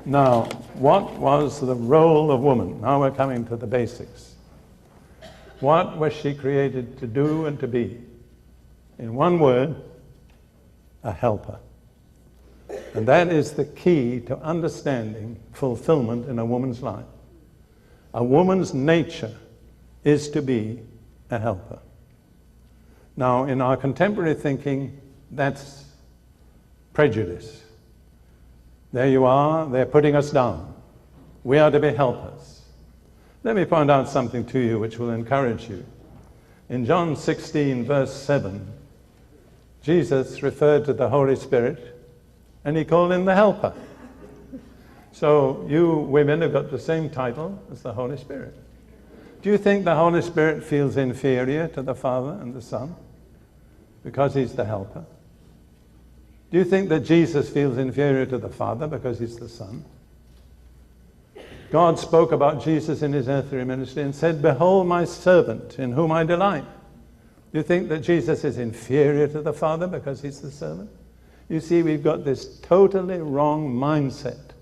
Now, what was the role of woman? Now we're coming to the basics. What was she created to do and to be? In one word, a helper. And that is the key to understanding fulfillment in a woman's life. A woman's nature is to be a helper. Now, in our contemporary thinking, that's prejudice. There you are, they're putting us down. We are to be helpers. Let me point out something to you which will encourage you. In John 16, verse 7, Jesus referred to the Holy Spirit and he called him the helper. So you women have got the same title as the Holy Spirit. Do you think the Holy Spirit feels inferior to the Father and the Son because he's the helper? Do you think that Jesus feels inferior to the Father because he's the Son? God spoke about Jesus in his earthly ministry and said, "Behold my servant in whom I delight." Do you think that Jesus is inferior to the Father because he's the servant? You see, we've got this totally wrong mindset,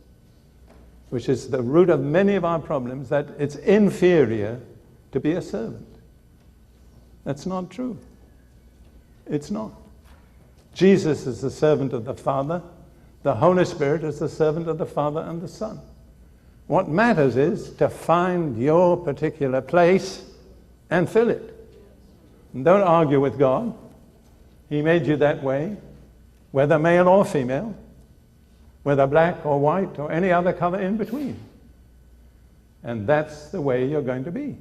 which is the root of many of our problems, that it's inferior to be a servant. That's not true. It's not. Jesus is the servant of the Father. The Holy Spirit is the servant of the Father and the Son. What matters is to find your particular place and fill it. And don't argue with God. He made you that way, whether male or female, whether black or white or any other color in between. And that's the way you're going to be.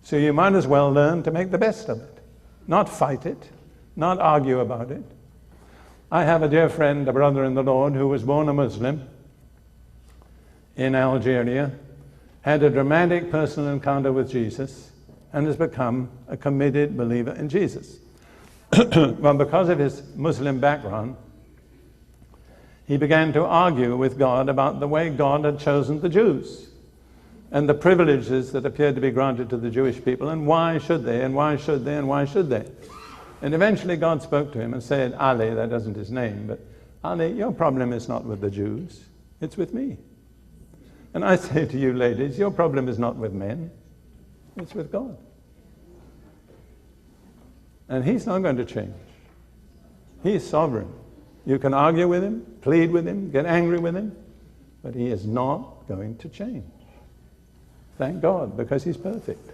So you might as well learn to make the best of it, not fight it, not argue about it. I have a dear friend, a brother in the Lord, who was born a Muslim in Algeria, had a dramatic personal encounter with Jesus, and has become a committed believer in Jesus. Well, because of his Muslim background, he began to argue with God about the way God had chosen the Jews and the privileges that appeared to be granted to the Jewish people, and why should they, and why should they, and why should they? And eventually God spoke to him and said, "Ali," that isn't his name, but "Ali, your problem is not with the Jews, it's with me." And I say to you ladies, your problem is not with men, it's with God. And he's not going to change. He's sovereign. You can argue with him, plead with him, get angry with him, but he is not going to change. Thank God, because he's perfect.